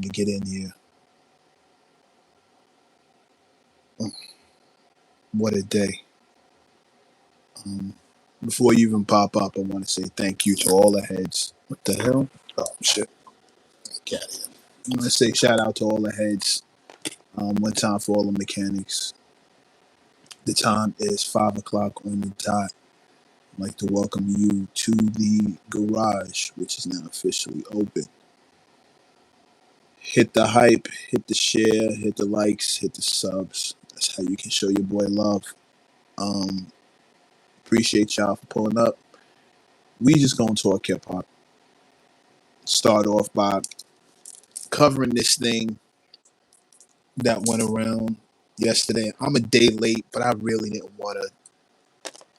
time to get in here. What a day. Um, Before you even pop up, I want to say thank you to all the heads. What the hell? Oh, shit. Get out of here. I want to say shout out to all the heads. One time for all the mechanics. The time is 5 o'clock on the dot. I'd like to welcome you to the garage, which is now officially open. Hit the hype, hit the share, hit the likes, hit the subs. That's how you can show your boy love. Um, Appreciate y'all for pulling up. We just gonna talk hip hop. Start off by covering this thing that went around yesterday. I'm a day late, but I really didn't want to.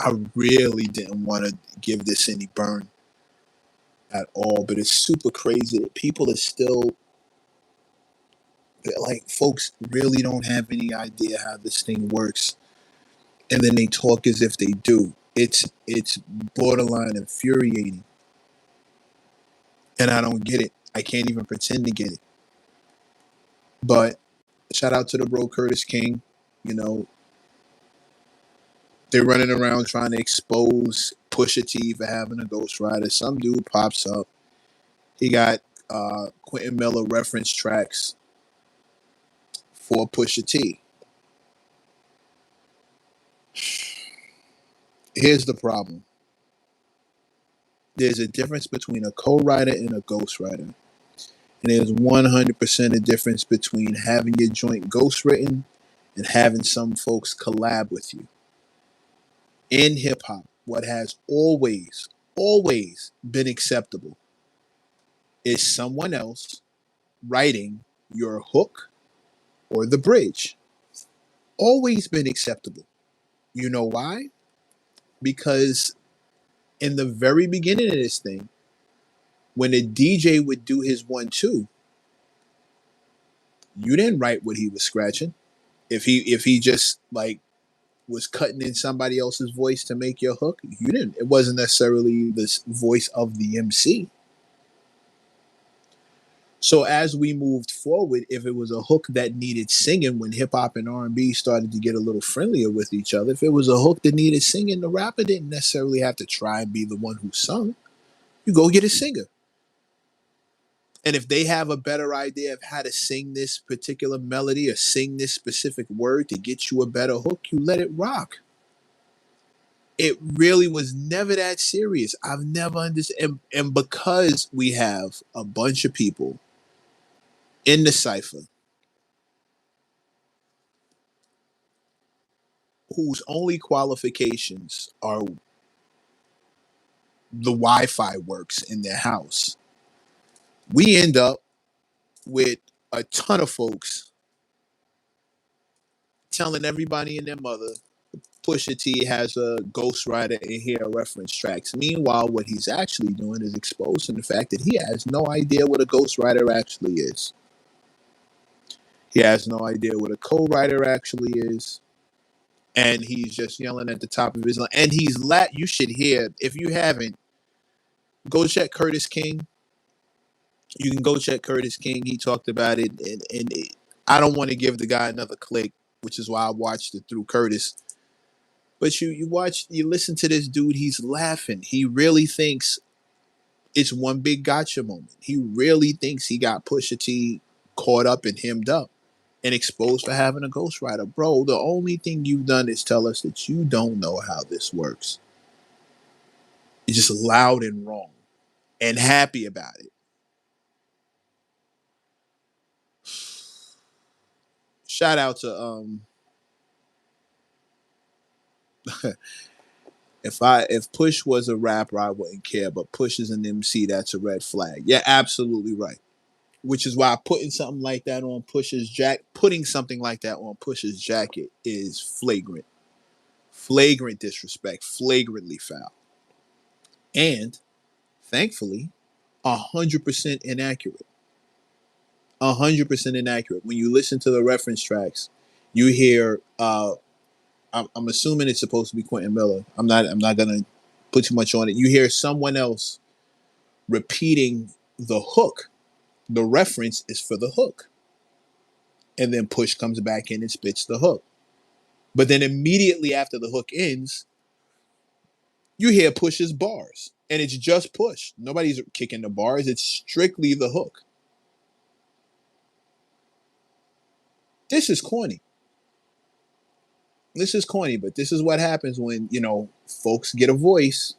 I really didn't want to give this any burn at all. But it's super crazy that people are still like, folks really don't have any idea how this thing works, and then they talk as if they do. It's borderline infuriating, and I don't get it. I can't even pretend to get it. But shout out to the bro Curtis King. You know, they're running around trying to expose Pusha T for having a ghostwriter. Some dude pops up. He got Quentin Miller reference tracks for Pusha T. Here's the problem. There's a difference between a co-writer and a ghostwriter. And there's 100% a difference between having your joint ghostwritten and having some folks collab with you. In hip hop, what has always been acceptable is someone else writing your hook or the bridge. Always been acceptable. You know why? Because in the very beginning of this thing, when a DJ would do his 1-2, you didn't write what he was scratching. If he just like was cutting in somebody else's voice to make your hook, you didn't. It wasn't necessarily the voice of the MC. So as we moved forward, if it was a hook that needed singing, when hip hop and R&B started to get a little friendlier with each other, if it was a hook that needed singing, the rapper didn't necessarily have to try and be the one who sung. You go get a singer. And if they have a better idea of how to sing this particular melody or sing this specific word to get you a better hook, you let it rock. It really was never that serious. I've never understood. And because we have a bunch of people in the cipher whose only qualifications are the Wi-Fi works in their house, we end up with a ton of folks telling everybody and their mother Pusha T has a ghostwriter and here reference tracks. Meanwhile, what he's actually doing is exposing the fact that he has no idea what a ghostwriter actually is. He has no idea what a co-writer actually is. And he's just yelling at the top of his lungs. And you should hear, if you haven't, go check Curtis King. You can go check Curtis King. He talked about it. And I don't want to give the guy another click, which is why I watched it through Curtis. But you listen to this dude, he's laughing. He really thinks it's one big gotcha moment. He really thinks he got Pusha T caught up and hemmed up and exposed for having a ghostwriter. Bro, the only thing you've done is tell us that you don't know how this works. You're just loud and wrong and happy about it. Shout out to if Push was a rapper, I wouldn't care, but Push is an MC, that's a red flag. Yeah, absolutely right. Which is why putting something like that on Push's jacket is flagrant disrespect, flagrantly foul, and thankfully 100% inaccurate. 100% inaccurate. When you listen to the reference tracks, you hear. I'm assuming it's supposed to be Quentin Miller. I'm not gonna put too much on it. You hear someone else repeating the hook The reference is for the hook. And then Push comes back in and spits the hook. But then immediately after the hook ends, you hear Push's bars. And it's just Push. Nobody's kicking the bars. It's strictly the hook. This is corny. This is corny, but this is what happens when, folks get a voice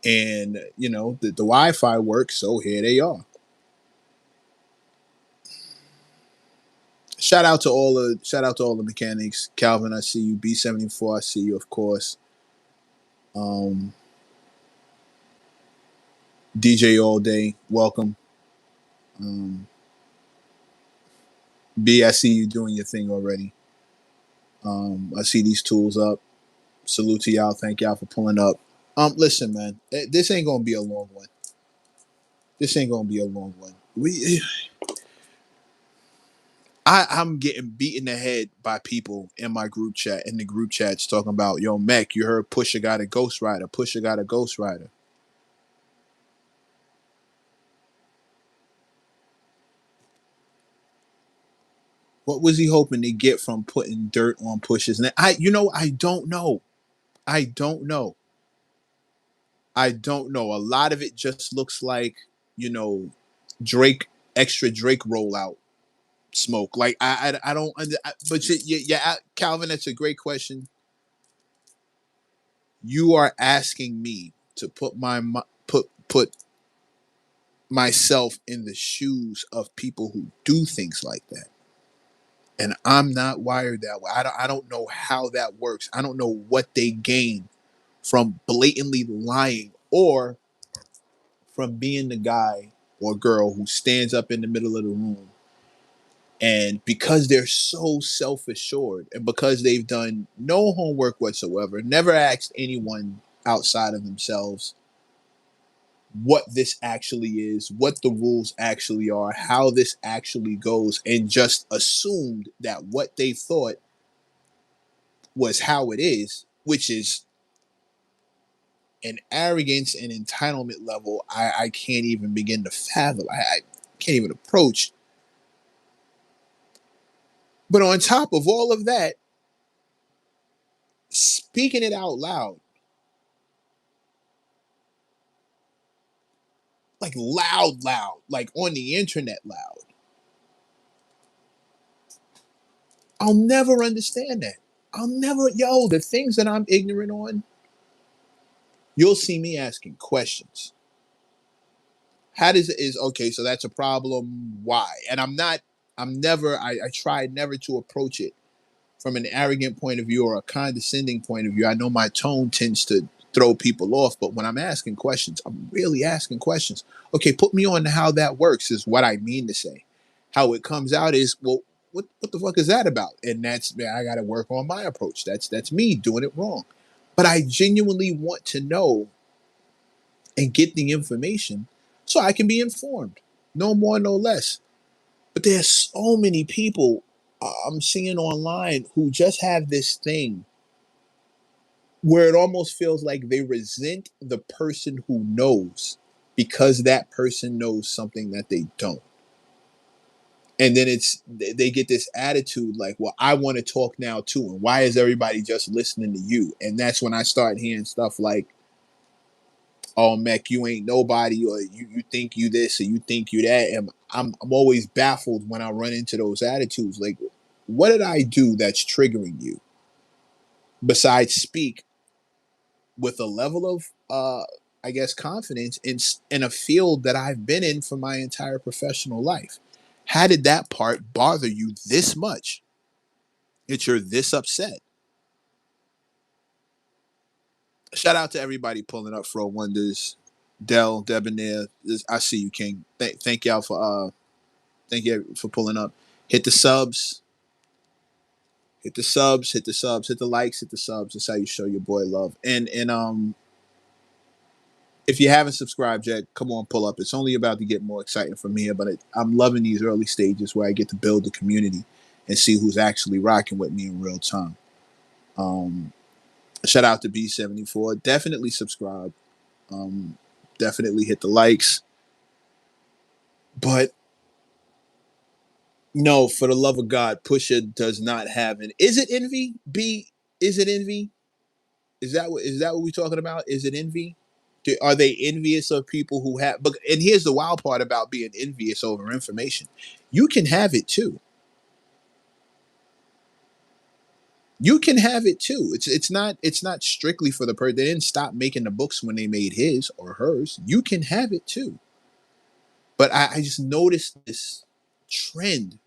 and, the Wi-Fi works, so here they are. Shout out to all the mechanics. Calvin, I see you. B74, I see you, of course. Um, DJ all day, welcome. Um, B, I see you doing your thing already. I see these tools up. Salute to y'all. Thank y'all for pulling up. Listen, man, this ain't gonna be a long one. This ain't gonna be a long one. I'm getting beaten in the head by people in my group chat, in the group chats, talking about, yo, Mech, you heard Pusha got a ghostwriter. Pusha got a ghostwriter. What was he hoping to get from putting dirt on Push's neck? I don't know. I don't know. I don't know. A lot of it just looks like, you know, Drake, extra Drake rollout smoke. Like I don't. But yeah, Calvin, that's a great question. You are asking me to put myself in the shoes of people who do things like that, and I'm not wired that way. I don't know how that works. I don't know what they gain from blatantly lying or from being the guy or girl who stands up in the middle of the room, and because they're so self-assured and because they've done no homework whatsoever, never asked anyone outside of themselves what this actually is, what the rules actually are, how this actually goes, and just assumed that what they thought was how it is, which is an arrogance and entitlement level I can't even begin to fathom. I can't even approach. But on top of all of that, speaking it out loud, like loud, like on the internet loud. I'll never understand that. The things that I'm ignorant on, you'll see me asking questions. How does it is okay, so that's a problem. Why? And I try never to approach it from an arrogant point of view or a condescending point of view. I know my tone tends to throw people off, but when I'm asking questions, I'm really asking questions. Okay, put me on to how that works is what I mean to say. How it comes out is, well, what the fuck is that about? And that's, man, I got to work on my approach. That's me doing it wrong. But I genuinely want to know and get the information so I can be informed. No more, no less. But there's so many people I'm seeing online who just have this thing where it almost feels like they resent the person who knows because that person knows something that they don't. And then they get this attitude like, well, I want to talk now too. And why is everybody just listening to you? And that's when I start hearing stuff like, oh, Mech, you ain't nobody, or you think you this or you think you that. And I'm always baffled when I run into those attitudes. Like, what did I do that's triggering you? Besides speak with a level of I guess confidence in a field that I've been in for my entire professional life. How did that part bother you this much that you're this upset? Shout out to everybody pulling up, Fro Wonders, Dell, Debonair. I see you, King. Thank y'all for thank you for pulling up. Hit the subs. Hit the subs. Hit the subs. Hit the likes. Hit the subs. That's how you show your boy love. And if you haven't subscribed yet, come on, pull up. It's only about to get more exciting from here, but I'm loving these early stages where I get to build the community and see who's actually rocking with me in real time. Um, Shout out to B74. Definitely subscribe. Um, Definitely hit the likes. But no, for the love of God, Pusha does not have an. Is it envy? Is it envy? Is that what we're talking about? Is it envy? Are they envious of people who have? But and here's the wild part about being envious over information: you can have it too. You can have it too. It's not strictly for the person. They didn't stop making the books when they made his or hers. You can have it too. But I just noticed this trend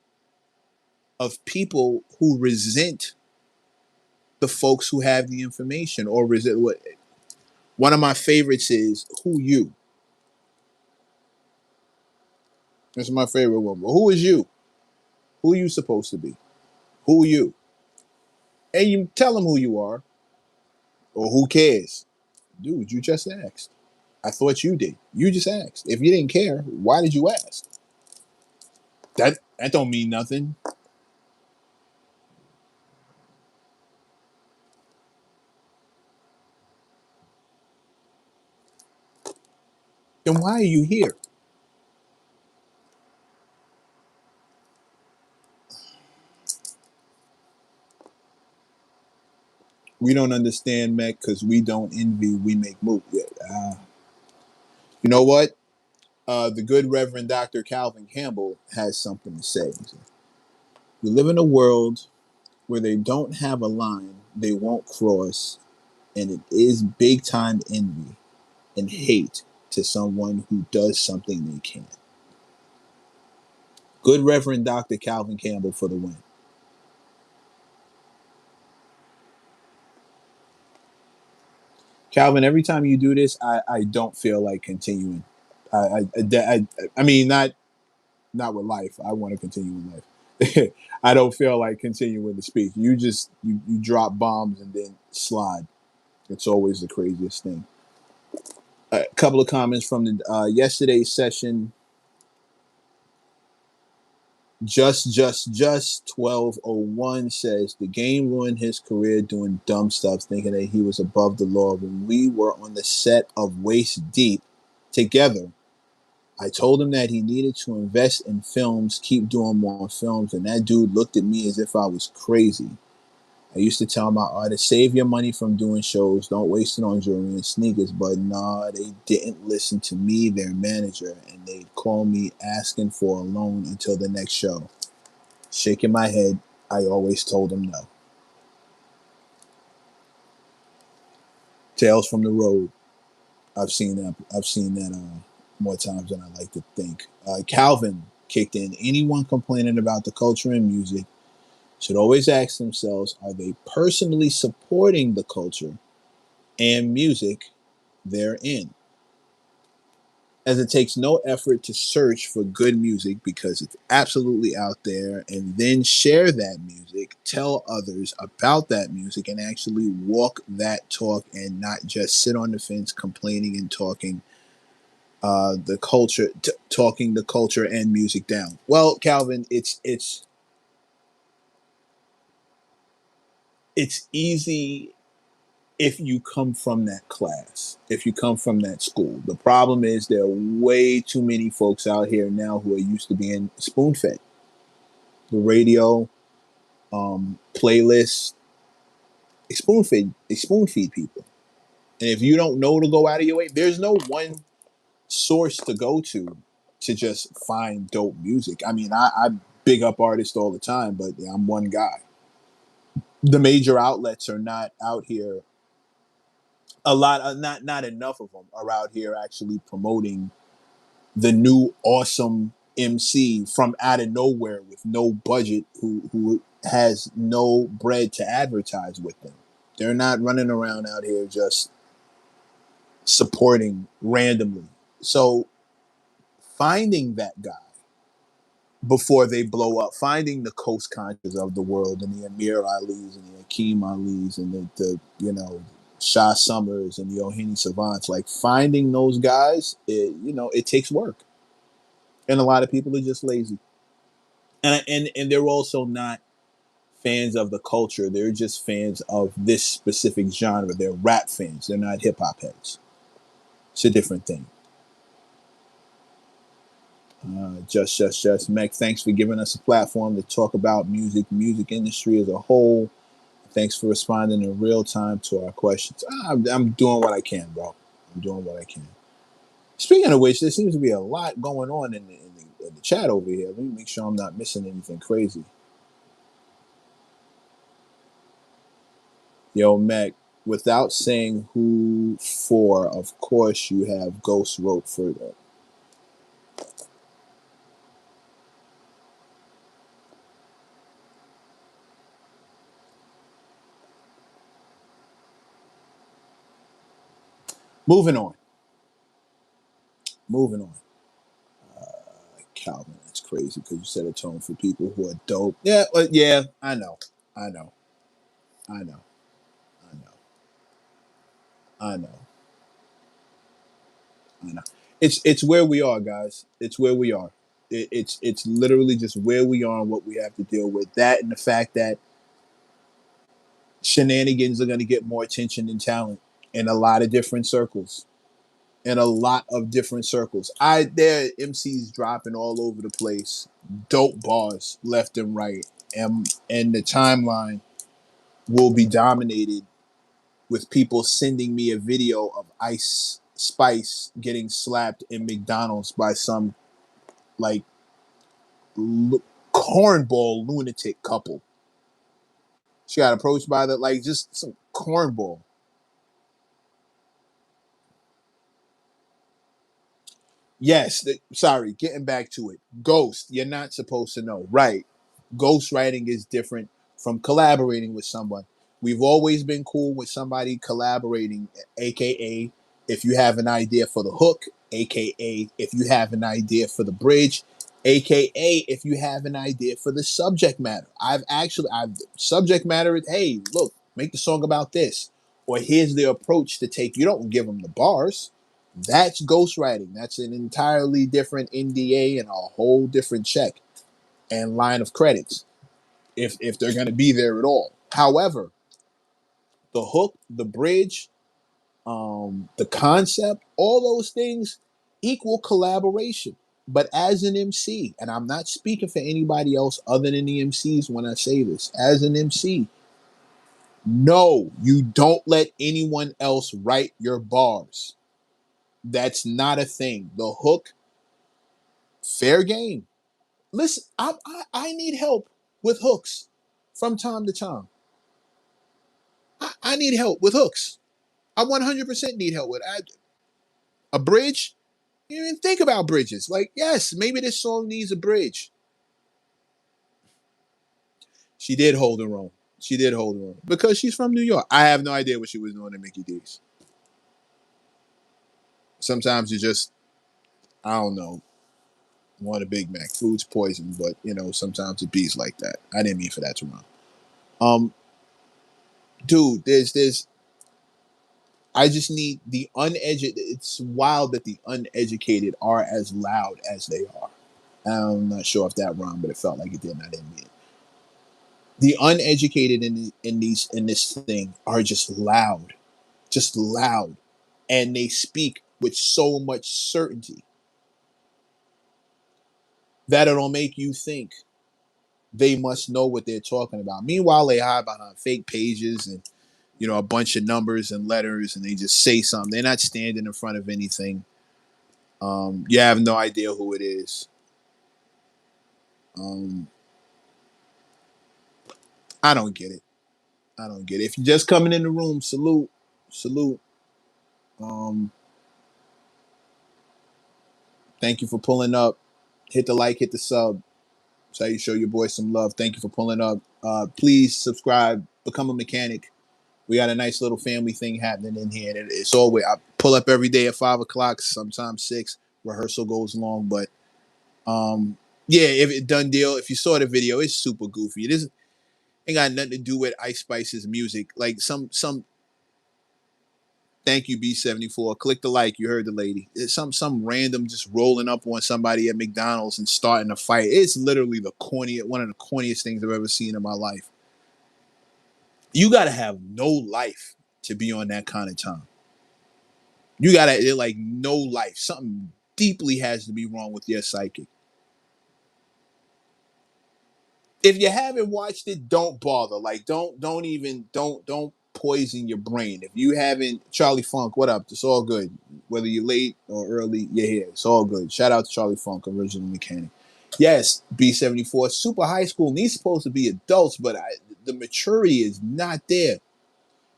of people who resent the folks who have the information or resent what. One of my favorites is "Who you." That's my favorite one. But who is you? Who are you supposed to be? Who are you? And you tell them who you are, or who cares? Dude, you just asked. I thought you did. You just asked. If you didn't care, why did you ask? That don't mean nothing. Then why are you here? We don't understand, Mac, because we don't envy. We make moves. You know what? The good Reverend Dr. Calvin Campbell has something to say. We live in a world where they don't have a line they won't cross, and it is big time envy and hate to someone who does something they can. Good Reverend Dr. Calvin Campbell for the win. Calvin, every time you do this, I don't feel like continuing. I mean, not with life. I want to continue with life. I don't feel like continuing to speak. You drop bombs and then slide. It's always the craziest thing. A couple of comments from the yesterday's session. Just 1201 says the game ruined his career doing dumb stuff, thinking that he was above the law. When we were on the set of Waist Deep together, I told him that he needed to invest in films, keep doing more films, and that dude looked at me as if I was crazy. I used to tell my artists, save your money from doing shows, don't waste it on jewelry and sneakers, but nah, they didn't listen to me, their manager, and they'd call me asking for a loan until the next show. Shaking my head, I always told them no. Tales from the road. I've seen that. I've seen that more times than I like to think. Calvin kicked in. Anyone complaining about the culture and music should always ask themselves: are they personally supporting the culture and music they're in? As it takes no effort to search for good music because it's absolutely out there, and then share that music, tell others about that music, and actually walk that talk and not just sit on the fence complaining and talking the culture, talking the culture and music down. Well, Calvin, it's easy if you come from that class, if you come from that school. The problem is there are way too many folks out here now who are used to being spoon fed. The radio, playlists, they spoon feed people. And if you don't know to go out of your way, there's no one source to go to just find dope music. I mean, I big up artists all the time, but I'm one guy. The major outlets are not out here. A lot, not enough of them are out here actually promoting the new awesome MC from out of nowhere with no budget who has no bread to advertise with them. They're not running around out here just supporting randomly. So finding that guy before they blow up, finding the Coast Conscious of the world and the Amir Ali's and the Akeem Ali's and the Shah Summers and the Ohini Savants, like finding those guys, it takes work. And a lot of people are just lazy. And they're also not fans of the culture. They're just fans of this specific genre. They're rap fans. They're not hip hop heads. It's a different thing. Just, Meg, thanks for giving us a platform to talk about music industry as a whole. Thanks for responding in real time to our questions. I'm doing what I can, bro. I'm doing what I can. Speaking of which, there seems to be a lot going on in the chat over here. Let me make sure I'm not missing anything crazy. Yo, Mac, without saying who for, of course you have Ghost wrote for that. Moving on. Moving on. Calvin, that's crazy because you set a tone for people who are dope. Yeah, but yeah, I know. I know. I know. I know. I know. I know. It's where we are, guys. It's where we are. It's literally just where we are and what we have to deal with. That and the fact that shenanigans are going to get more attention than talent in a lot of different circles. In a lot of different circles. There are MCs dropping all over the place, dope bars left and right, and the timeline will be dominated with people sending me a video of Ice Spice getting slapped in McDonald's by some like cornball lunatic couple. She got approached by the like just some cornball. Yes, sorry, getting back to it. Ghost, you're not supposed to know. Right. Ghostwriting is different from collaborating with someone. We've always been cool with somebody collaborating, aka if you have an idea for the hook, aka if you have an idea for the bridge, aka if you have an idea for the subject matter. I've subject matter is, hey, look, make the song about this. Or here's the approach to take. You don't give them the bars. That's ghostwriting. That's an entirely different NDA and a whole different check and line of credits if they're going to be there at all. However, the hook, the bridge, the concept, all those things equal collaboration. But as an MC, and I'm not speaking for anybody else other than the MCs when I say this, as an MC, no, you don't let anyone else write your bars. That's not a thing. The hook, fair game. Listen, I need help with hooks from time to time. I need help with hooks. I 100% need help with a bridge. You didn't even think about bridges. Like, yes, maybe this song needs a bridge. She did hold her own. She did hold her own because she's from New York. I have no idea what she was doing at Mickey D's. Sometimes you just, I don't know, want a Big Mac. Food's poison, but sometimes it bees like that. I didn't mean for that to rhyme. Um, dude, there's I just need the uneducated. It's wild that the uneducated are as loud as they are. I'm not sure if that rhymed, but it felt like it did, and I didn't mean it. The uneducated in this thing are just loud, and they speak with so much certainty that it'll make you think they must know what they're talking about. Meanwhile, they hide behind fake pages and a bunch of numbers and letters, and they just say something. They're not standing in front of anything. You have no idea who it is. Um, I don't get it. I don't get it. If you're just coming in the room, salute, salute. Um, Thank you for pulling up. Hit the like, hit the sub. That's how you show your boy some love. Thank you for pulling up. Please subscribe, become a mechanic. We got a nice little family thing happening in here. And it's always I pull up every day at 5 o'clock, sometimes 6. Rehearsal goes long, but yeah, if it done deal. If you saw the video, it's super goofy. It isn't ain't got nothing to do with Ice Spice's music. Like some thank you B74. Click the like. You heard the lady. It's some random just rolling up on somebody at McDonald's and starting a fight. It's literally one of the corniest things I've ever seen in my life. You gotta have no life to be on that kind of time. You gotta like no life. Something deeply has to be wrong with your psyche. If you haven't watched it, don't bother. Like, don't poison your brain. If you haven't, Charlie Funk, what up? It's all good. Whether you're late or early, you're here. It's all good. Shout out to Charlie Funk, original mechanic. Yes, B74, super high school. These supposed to be adults, but the maturity is not there.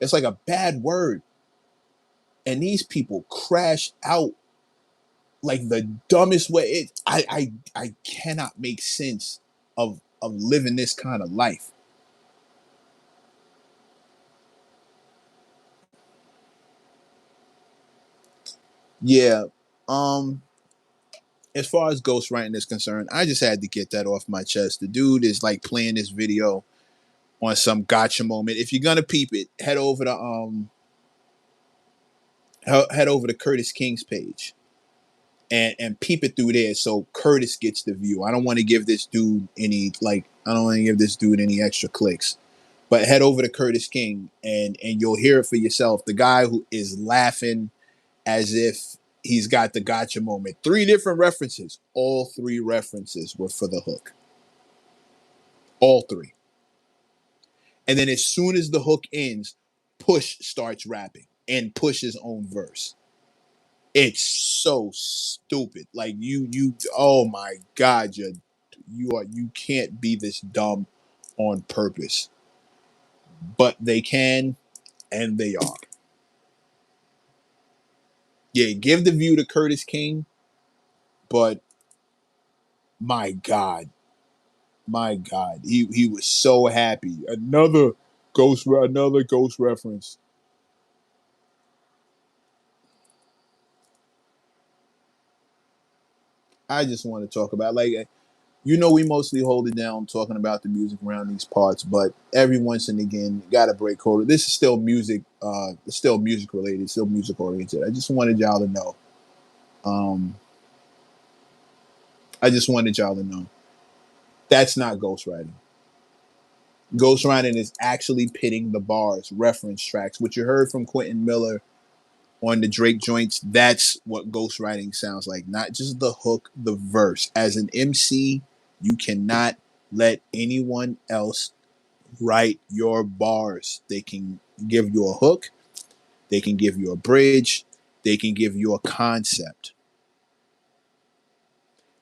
It's like a bad word. And these people crash out like the dumbest way. I cannot make sense of living this kind of life. Yeah. Um, as far as ghostwriting is concerned, I just had to get that off my chest. The dude is like playing this video on some gotcha moment. If you're gonna peep it, head over to Curtis King's page and peep it through there so Curtis gets the view. I don't want to give this dude any extra clicks. But head over to Curtis King and you'll hear it for yourself. The guy who is laughing as if he's got the gotcha moment. 3 different references. All 3 references were for the hook. All 3. And then as soon as the hook ends, Push starts rapping and Push's own verse. It's so stupid. Like you oh my god, you can't be this dumb on purpose. But they can and they are. Yeah, give the view to Curtis King, but my god, he was so happy. Another ghost reference. I just want to talk about, like, we mostly hold it down talking about the music around these parts, but every once and again, gotta break code. This is still music. It's still music related, still music oriented. I just wanted y'all to know. Um, I just wanted y'all to know that's not ghostwriting. Ghostwriting is actually pitting the bars, reference tracks. What you heard from Quentin Miller on the Drake joints, that's what ghostwriting sounds like. Not just the hook, the verse. As an MC, you cannot let anyone else write your bars. They can give you a hook, they can give you a bridge, they can give you a concept.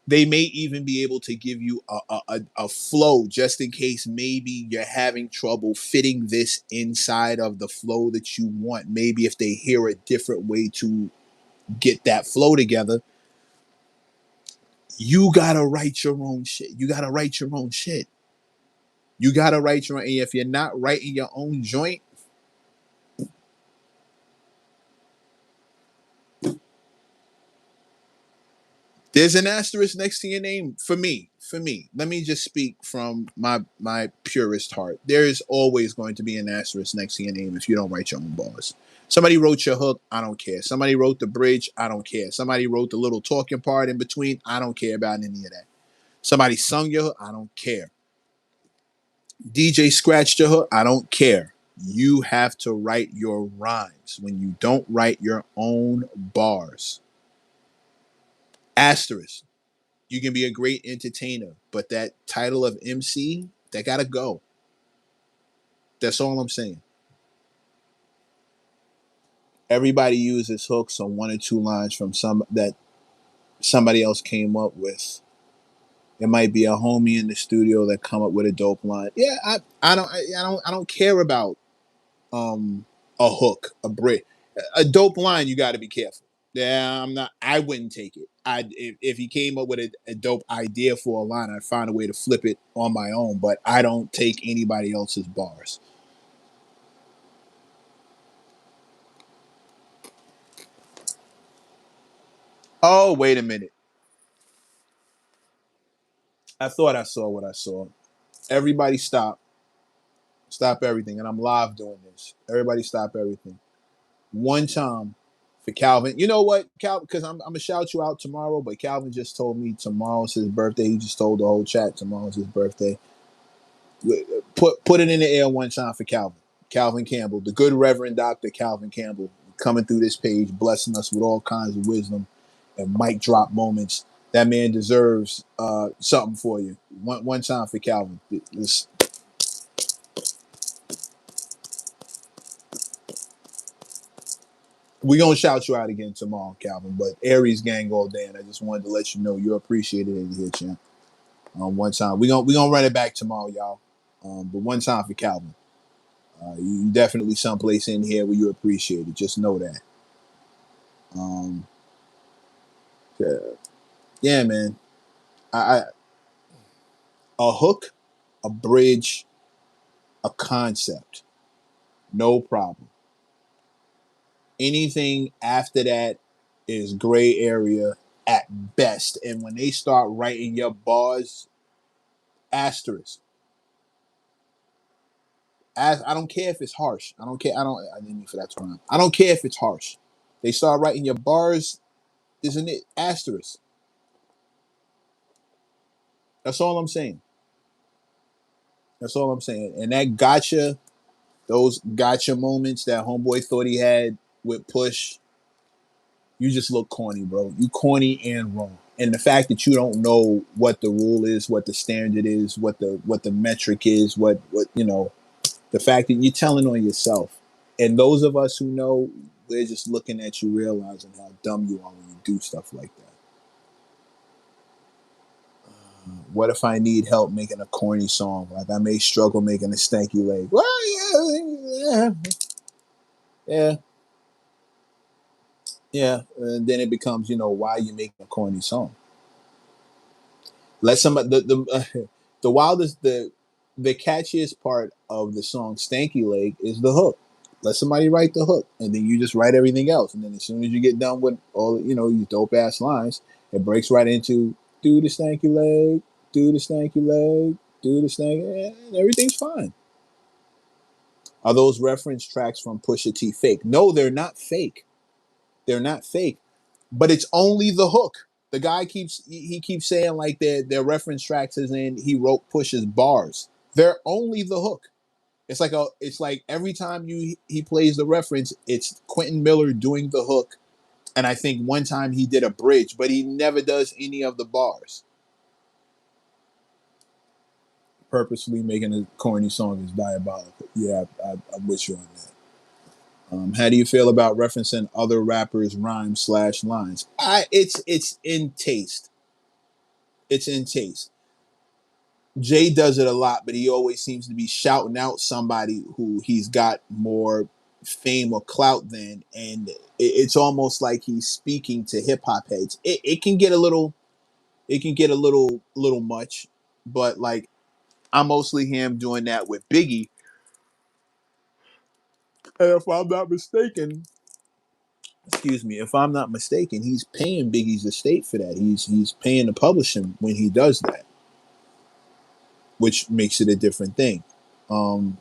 They may even be able to give you a flow just in case maybe you're having trouble fitting this inside of the flow that you want. Maybe if they hear a different way to get that flow together, you gotta write your own shit. You gotta write your own shit. You gotta write your own. And if you're not writing your own joint, there's an asterisk next to your name for me. For me, let me just speak from my purest heart. There is always going to be an asterisk next to your name if you don't write your own bars. Somebody wrote your hook, I don't care. Somebody wrote the bridge, I don't care. Somebody wrote the little talking part in between, I don't care about any of that. Somebody sung your hook, I don't care. DJ scratched your hook, I don't care. You have to write your rhymes. When you don't write your own bars, asterisk. You can be a great entertainer, but that title of MC, that gotta go. That's all I'm saying. Everybody uses hooks on 1 or 2 lines from some that somebody else came up with. It might be a homie in the studio that come up with a dope line. Yeah, I don't care about um a hook, a brick, a dope line. You got to be careful. Yeah, I'm not. I wouldn't take it. If he came up with a dope idea for a line, I'd find a way to flip it on my own. But I don't take anybody else's bars. Oh, wait a minute. I thought I saw what I saw. Everybody stop. Stop everything. And I'm live doing this. Everybody stop everything. One time for Calvin. You know what, Calvin? Because I'm going to shout you out tomorrow, but Calvin just told me tomorrow's his birthday. He just told the whole chat tomorrow's his birthday. Put it in the air one time for Calvin. Calvin Campbell, the good Reverend Dr. Calvin Campbell, coming through this page, blessing us with all kinds of wisdom and mic drop moments. That man deserves something for you. One time for Calvin. We gonna shout you out again tomorrow, Calvin. But Aries gang all day, and I just wanted to let you know you're appreciated in here, champ. One time we gonna run it back tomorrow, y'all. But one time for Calvin. You definitely someplace in here where you appreciate it. Just know that. Um, yeah, yeah, man. I a hook, a bridge, a concept, no problem. Anything after that is gray area at best. And when they start writing your bars, asterisk. As I don't care if it's harsh. I don't care. I didn't mean for that term. I don't care if it's harsh. They start writing your bars, isn't it? Asterisk. That's all I'm saying. That's all I'm saying. And that gotcha, those gotcha moments that homeboy thought he had with Push, you just look corny, bro. You corny and wrong. And the fact that you don't know what the rule is, what the standard is, what the metric is, what the fact that you're telling on yourself. And those of us who know, we're just looking at you, realizing how dumb you are when you do stuff like that. What if I need help making a corny song? Like I may struggle making a stanky leg. Well, yeah, yeah. And then it becomes, why are you making a corny song? Let somebody the wildest the catchiest part of the song "Stanky Leg" is the hook. Let somebody write the hook, and then you just write everything else. And then as soon as you get done with all you dope ass lines, it breaks right into "Do the stanky leg, do the stanky leg, do the stanky," and everything's fine. Are those reference tracks from Pusha T fake? No, they're not fake. They're not fake, but it's only the hook. The guy keeps saying like their reference tracks is in he wrote Push's bars. They're only the hook. It's like every time he plays the reference, it's Quentin Miller doing the hook, and I think one time he did a bridge, but he never does any of the bars. Purposely making a corny song is diabolical. Yeah, I'm with you on that. How do you feel about referencing other rappers' rhymes/lines? It's in taste. It's in taste. Jay does it a lot, but he always seems to be shouting out somebody who he's got more fame or clout than, and it's almost like he's speaking to hip hop heads. It can get a little, little much, but like I mostly hear him doing that with Biggie. And if I'm not mistaken, excuse me, if I'm not mistaken, he's paying Biggie's estate for that. He's paying the publishing when he does that, which makes it a different thing. Um,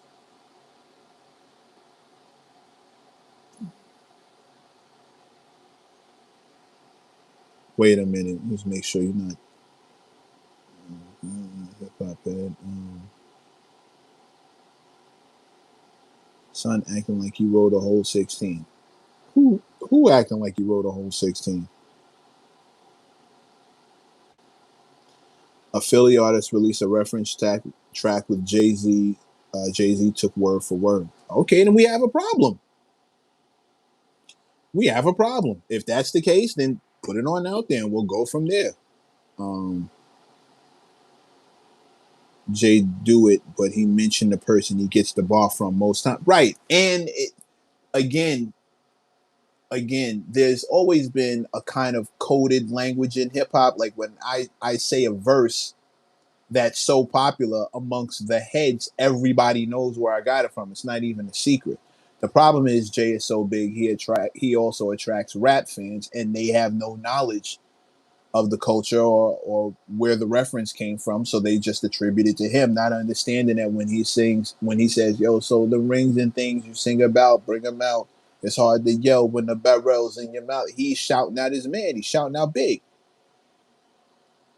Wait a minute, let's make sure you're not hip hop head. Son acting like he wrote a whole 16. Who acting like he wrote a whole 16? A Philly artist released a reference track with Jay Z. Jay Z took word for word. Okay, then we have a problem. We have a problem. If that's the case, then put it on out there and we'll go from there. Um, Jay do it, but he mentioned the person he gets the bar from most time. Right. And again, there's always been a kind of coded language in hip hop. Like when I say a verse that's so popular amongst the heads, everybody knows where I got it from. It's not even a secret. The problem is Jay is so big, he also attracts rap fans, and they have no knowledge of the culture or where the reference came from, so they just attribute it to him, not understanding that when he says, "Yo, so the rings and things you sing about, bring them out. It's hard to yell when the barrel's in your mouth." He's shouting out his man. He's shouting out big.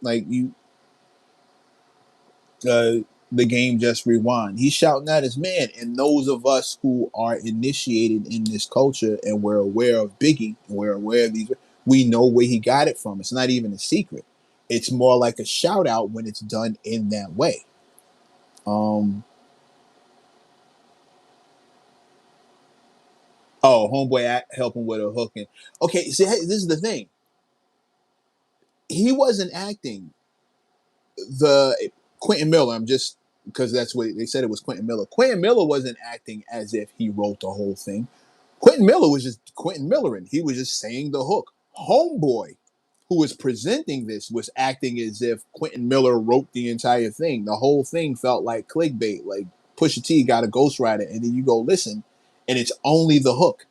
Like the game just rewind. He's shouting at his man, and those of us who are initiated in this culture and we're aware of Biggie and we're aware of these, We know where he got it from. It's not even a secret. It's more like a shout out when it's done in that way. Um, oh, homeboy helping with a hook. And okay, see, this is the thing. He wasn't acting. The Quentin Miller, I'm just because that's what they said it was Quentin Miller. Quentin Miller wasn't acting as if he wrote the whole thing. Quentin Miller was just Quentin Miller, and he was just saying the hook. Homeboy, who was presenting this, was acting as if Quentin Miller wrote the entire thing. The whole thing felt like clickbait, like Pusha T got a ghostwriter, and then you go listen, and it's only the hook.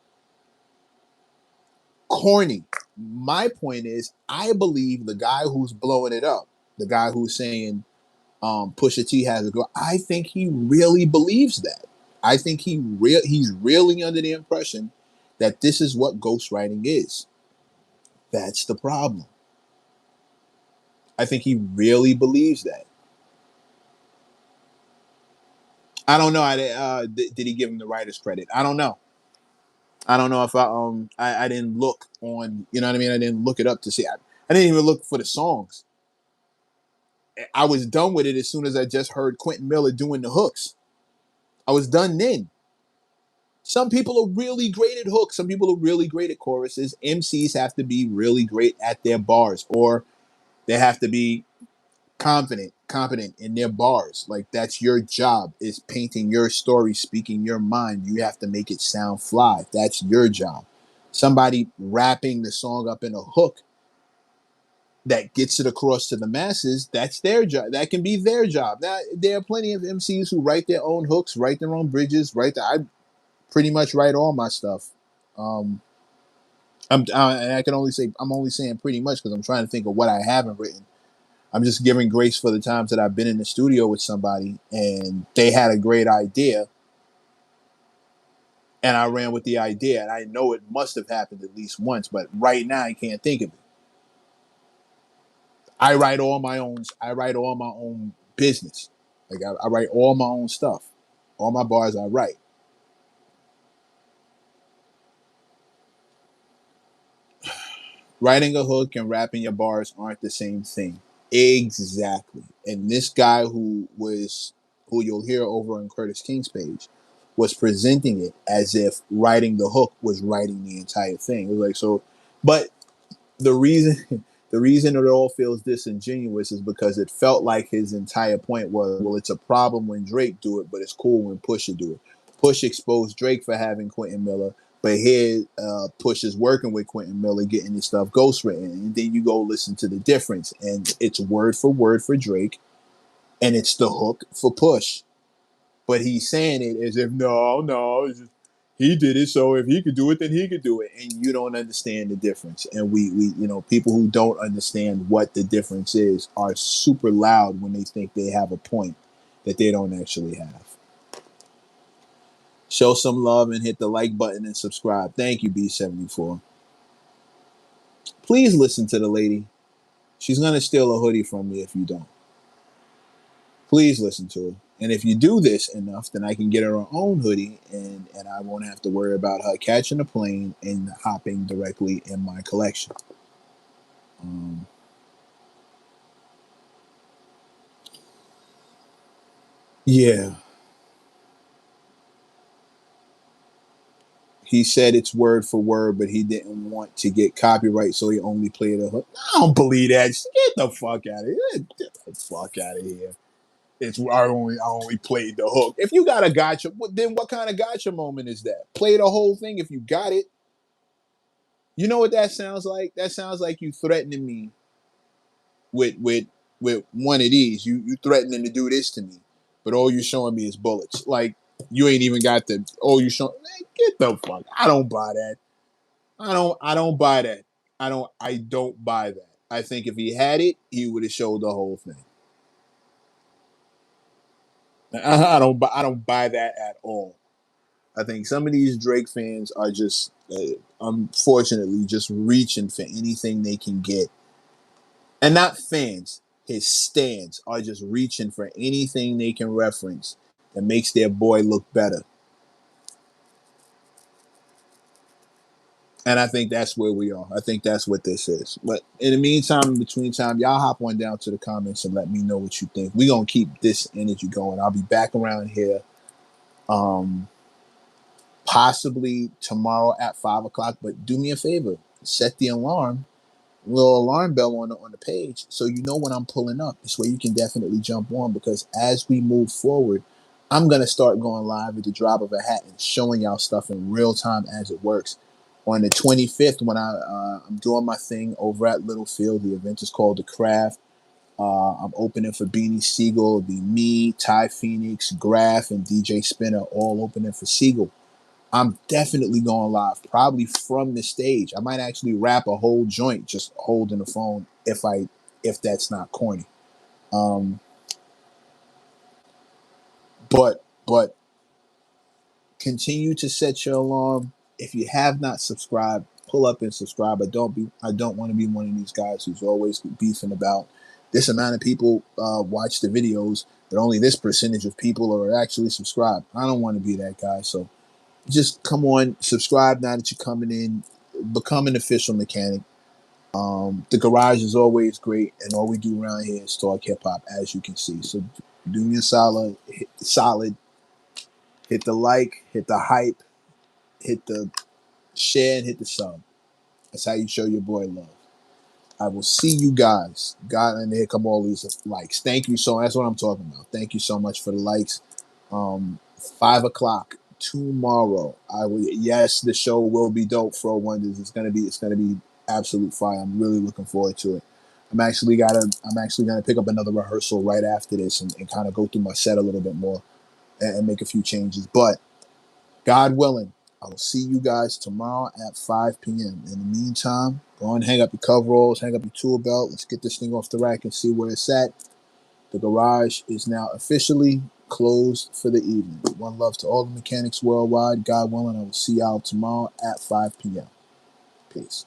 Corny. My point is, I believe the guy who's blowing it up, the guy who's saying Pusha T has a girl, I think he really believes that. I think he's really under the impression that this is what ghostwriting is. That's the problem. I think he really believes that. I don't know. Did he give him the writer's credit? I don't know. I don't know if I didn't look on, you know what I mean? I didn't look it up to see. I didn't even look for the songs. I was done with it as soon as I just heard Quentin Miller doing the hooks. I was done then. Some people are really great at hooks. Some people are really great at choruses. MCs have to be really great at their bars, or they have to be competent in their bars. Like that's your job, is painting your story, speaking your mind. You have to make it sound fly. That's your job. Somebody wrapping the song up in a hook that gets it across to the masses, that's their job. That can be their job. Now, there are plenty of MCs who write their own hooks, write their own bridges, I pretty much write all my stuff. Um, and I can only say I'm only saying pretty much because I'm trying to think of what I haven't written. I'm just giving grace for the times that I've been in the studio with somebody and they had a great idea and I ran with the idea and I know it must have happened at least once, but right now I can't think of it. I write all my own. I write all my own business. Like I write all my own stuff. All my bars I write. Writing a hook and rapping your bars aren't the same thing. Exactly. And this guy who you'll hear over on Curtis King's page was presenting it as if writing the hook was writing the entire thing. It was like so, but the reason the reason it all feels disingenuous is because it felt like his entire point was, well, it's a problem when Drake do it, but it's cool when Pusha do it. Push exposed Drake for having Quentin Miller, but here Push is working with Quentin Miller, getting his stuff ghostwritten, and then you go listen to the difference, and it's word for Drake, and it's the hook for Push, but he's saying it as if no, he did it, so if he could do it, then he could do it, and you don't understand the difference. And we people who don't understand what the difference is are super loud when they think they have a point that they don't actually have. Show some love and hit the like button and subscribe. Thank you, B74. Please listen to the lady. She's gonna steal a hoodie from me if you don't. Please listen to her. And if you do this enough, then I can get her own hoodie and I won't have to worry about her catching a plane and hopping directly in my collection. Um, yeah. He said it's word for word, but he didn't want to get copyright, so he only played a hook. I don't believe that. Get the fuck out of here. Get the fuck out of here. It's I only played the hook. If you got a gotcha, then what kind of gotcha moment is that? Play the whole thing if you got it. You know what that sounds like? That sounds like you threatening me with one of these. You threatening to do this to me, but all you're showing me is bullets. Like you ain't even got the. Oh, you showing? Get the fuck! I don't buy that. I don't buy that. I don't buy that. I think if he had it, he would have showed the whole thing. I don't buy that at all. I think some of these Drake fans are just, unfortunately, just reaching for anything they can get, and not fans. His stands are just reaching for anything they can reference that makes their boy look better. And I think that's where we are. I think that's what this is. But in the meantime, in between time, y'all hop on down to the comments and let me know what you think. We're gonna keep this energy going. I'll be back around here possibly tomorrow at 5 o'clock. But do me a favor, set the alarm, little alarm bell on the page, so you know when I'm pulling up. This way you can definitely jump on, because as we move forward, I'm gonna start going live at the drop of a hat and showing y'all stuff in real time as it works. On the 25th, when I'm doing my thing over at Littlefield, the event is called The Craft. I'm opening for Beanie Siegel. It'll be me, Ty Phoenix, Graf, and DJ Spinner all opening for Siegel. I'm definitely going live, probably from the stage. I might actually rap a whole joint just holding the phone if that's not corny. Um, but continue to set your alarm. If you have not subscribed, pull up and subscribe. I don't want to be one of these guys who's always beefing about this amount of people watch the videos, but only this percentage of people are actually subscribed. I don't want to be that guy. So just come on, subscribe now that you're coming in, become an official mechanic. The garage is always great, and all we do around here is talk hip hop, as you can see. So do me a solid, hit the like, hit the hype, hit the share, and hit the sub. That's how you show your boy love. I will see you guys. God, and here come all these likes. Thank you so. That's what I'm talking about. Thank you so much for the likes. 5 o'clock tomorrow. I will. Yes, the show will be dope. Fro Wonders. It's gonna be absolute fire. I'm really looking forward to it. I'm actually gonna pick up another rehearsal right after this and kind of go through my set a little bit more and make a few changes. But God willing, I will see you guys tomorrow at 5 p.m. In the meantime, go and hang up your coveralls, hang up your tool belt. Let's get this thing off the rack and see where it's at. The garage is now officially closed for the evening. One love to all the mechanics worldwide. God willing, I will see y'all tomorrow at 5 p.m. Peace.